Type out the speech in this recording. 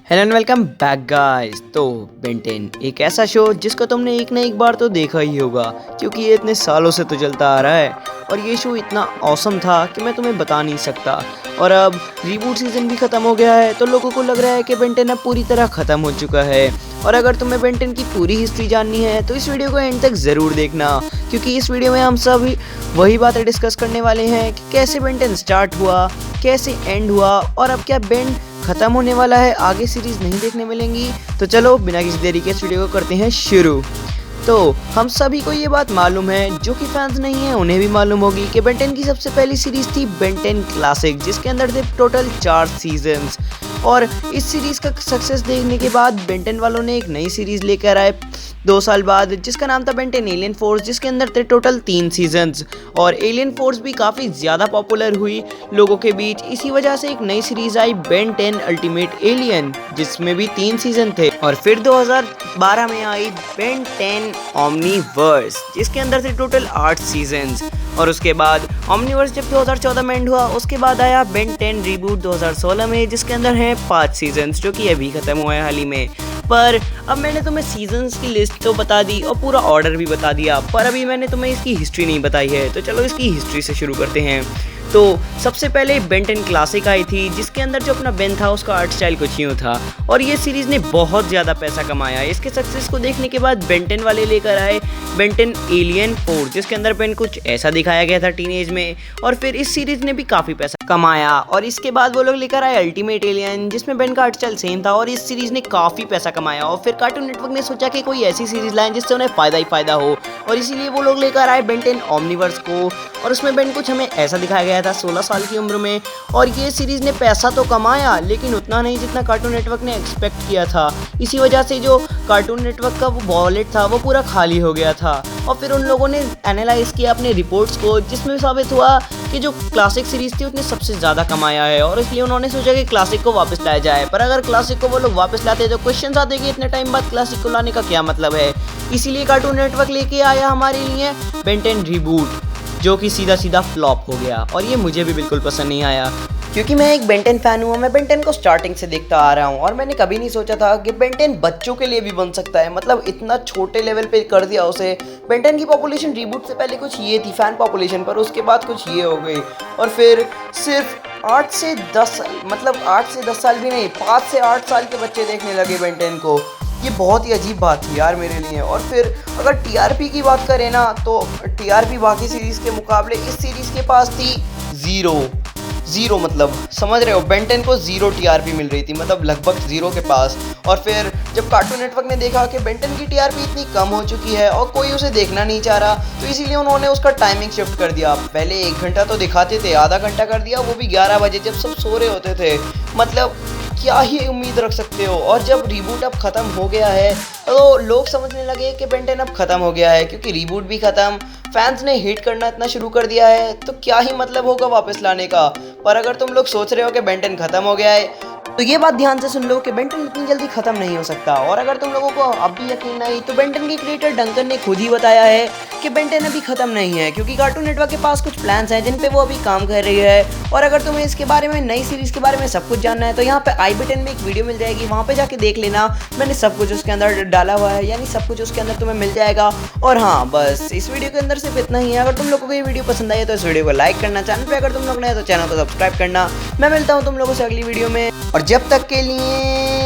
Hello and welcome back guys. तो Ben 10 एक ऐसा शो जिसको तुमने एक ना एक बार तो देखा ही होगा, क्योंकि ये इतने सालों से तो चलता आ रहा है और ये शो इतना ऑसम था कि मैं तुम्हें बता नहीं सकता। और अब रिबूट सीजन भी ख़त्म हो गया है तो लोगों को लग रहा है कि बेन 10 अब पूरी तरह ख़त्म हो चुका है। और अगर तुम्हें बेन 10 की पूरी हिस्ट्री जाननी है तो इस वीडियो को एंड तक ज़रूर देखना, क्योंकि इस वीडियो में हम सब वही बातें डिस्कस करने वाले हैं कि कैसे बेन 10 स्टार्ट हुआ, कैसे एंड हुआ और अब क्या बेन खत्म होने वाला है, आगे सीरीज नहीं देखने मिलेंगी। तो चलो बिना किसी देरी के इस वीडियो को करते हैं शुरू। तो हम सभी को ये बात मालूम है, जो कि फैंस नहीं है उन्हें भी मालूम होगी कि बेन 10 की सबसे पहली सीरीज थी बेन 10 क्लासिक, जिसके अंदर थे टोटल 4 सीजन्स। और इस सीरीज का सक्सेस देखने के बाद बेन 10 वालों ने एक नई सीरीज लेकर आए 2 साल बाद, जिसका नाम था बेन 10 एलियन फोर्स, जिसके अंदर थे टोटल 3 सीजन्स। और एलियन फोर्स भी काफ़ी ज़्यादा पॉपुलर हुई लोगों के बीच, इसी वजह से एक नई सीरीज आई बेन 10 अल्टीमेट एलियन, जिसमें भी 3 सीजन थे। और फिर 2012 में आई बेन 10 ओमनीवर्स, जिसके अंदर थे टोटल 8 सीजन्स। और उसके बाद ओमनीवर्स जब 2014 में एंड हुआ, उसके बाद आया बेन 10 रीबूट 2016 में, जिसके अंदर हैं 5 सीजन्स, जो कि अभी ख़त्म हुआ है हाल ही में। पर अब मैंने तुम्हें सीजन्स की लिस्ट तो बता दी और पूरा ऑर्डर भी बता दिया, पर अभी मैंने तुम्हें इसकी हिस्ट्री नहीं बताई है। तो चलो इसकी हिस्ट्री से शुरू करते हैं। तो सबसे पहले बेन 10 क्लासिक आई थी, जिसके अंदर जो अपना बेन था उसका आर्ट स्टाइल कुछ यूँ था और ये सीरीज़ ने बहुत ज़्यादा पैसा कमाया। इसके सक्सेस को देखने के बाद बेन 10 वाले लेकर आए बेन 10 एलियन फोर्स, जिसके अंदर बेन कुछ ऐसा दिखाया गया था टीनेज में, और फिर इस सीरीज़ ने भी काफ़ी पैसा कमाया। और इसके बाद वो लोग लेकर आए अल्टीमेट एलियन, जिसमें बेन का आर्ट स्टाइल सेम था और इस सीरीज़ ने काफ़ी पैसा कमाया। और फिर कार्टून नेटवर्क ने सोचा कि कोई ऐसी सीरीज़ लाएं जिससे उन्हें फ़ायदा ही फ़ायदा हो, और इसीलिए वो लोग लेकर आए बेन 10 ओमनीवर्स को। और उसमें बेन कुछ हमें ऐसा दिखाया गया था 16 साल की उम्र में। और ये सीरीज़ ने पैसा तो कमाया, लेकिन उतना नहीं जितना कार्टून नेटवर्क ने एक्सपेक्ट किया था। इसी वजह से जो कार्टून नेटवर्क का वो वॉलेट था वो पूरा खाली हो गया था। और फिर उन लोगों ने एनालाइज किया अपने रिपोर्ट्स को, जिसमें साबित हुआ कि जो क्लासिक सीरीज़ थी उसने सबसे ज़्यादा कमाया है। और इसलिए उन्होंने सोचा कि क्लासिक को वापस लाया जाए। पर अगर क्लासिक को वो लोग वापस लाते तो क्वेश्चन आते कि इतने टाइम बाद क्लासिक को लाने का क्या मतलब है। इसीलिए कार्टून नेटवर्क लेके आया हमारे लिए बेन 10 रीबूट, जो कि सीधा सीधा फ्लॉप हो गया। और ये मुझे भी बिल्कुल पसंद नहीं आया, क्योंकि मैं एक बेन 10 फैन हूँ। मैं बेन 10 को स्टार्टिंग से देखता आ रहा हूँ और मैंने कभी नहीं सोचा था कि बेन 10 बच्चों के लिए भी बन सकता है। मतलब इतना छोटे लेवल पे कर दिया उसे। बेन 10 की पॉपुलेशन रीबूट से पहले कुछ ये थी फैन पॉपुलेशन, पर उसके बाद कुछ ये हो गई। और फिर सिर्फ 8 से 10 मतलब 8 से 10 साल भी नहीं, 5 से 8 साल के बच्चे देखने लगे बेन 10 को। ये बहुत ही अजीब बात थी यार मेरे लिए। और फिर अगर टीआरपी की बात करें ना, तो टीआरपी बाकी सीरीज़ के मुकाबले इस सीरीज़ के पास थी ज़ीरो, मतलब समझ रहे हो, बेन 10 को 0 टीआरपी मिल रही थी, मतलब लगभग 0 के पास। और फिर जब कार्टून नेटवर्क ने देखा कि बेन 10 की टीआरपी इतनी कम हो चुकी है और कोई उसे देखना नहीं चाह रहा, तो इसीलिए उन्होंने उसका टाइमिंग शिफ्ट कर दिया। पहले 1 घंटा तो दिखाते थे, आधा घंटा कर दिया, वो भी 11 बजे जब सब सो रहे होते थे। मतलब क्या ही उम्मीद रख सकते हो। और जब रिबूट अब ख़त्म हो गया है तो लोग समझने लगे कि बेन 10 अब ख़त्म हो गया है, क्योंकि रिबूट भी ख़त्म, फैंस ने हिट करना इतना शुरू कर दिया है, तो क्या ही मतलब होगा वापस लाने का। पर अगर तुम लोग सोच रहे हो कि बेन 10 ख़त्म हो गया है, तो ये बात ध्यान से सुन लो कि बेन 10 इतनी जल्दी ख़त्म नहीं हो सकता। और अगर तुम लोगों को अब भी यकीन नहीं, तो बेन 10 के क्रिएटर डंकन ने खुद ही बताया है कि बेन 10 अभी ख़त्म नहीं है, क्योंकि कार्टून नेटवर्क के पास कुछ प्लान्स हैं जिन पे वो अभी काम कर रही है। और अगर तुम्हें इसके बारे में, नई सीरीज़ के बारे में सब कुछ जानना है, तो यहाँ पे आई बटन में एक वीडियो मिल जाएगी, वहाँ पे जाके देख लेना। मैंने सब कुछ उसके अंदर डाला हुआ है, यानी सब कुछ उसके अंदर तुम्हें मिल जाएगा। और हाँ, बस इस वीडियो के अंदर सिर्फ इतना ही है। अगर तुम लोगों को ये वीडियो पसंद आई है तो इस वीडियो को लाइक करना, चैनल पे अगर तुम लोग नए तो चैनल को सब्सक्राइब करना। मैं मिलता हूँ तुम लोगों से अगली वीडियो में, और जब तक के लिए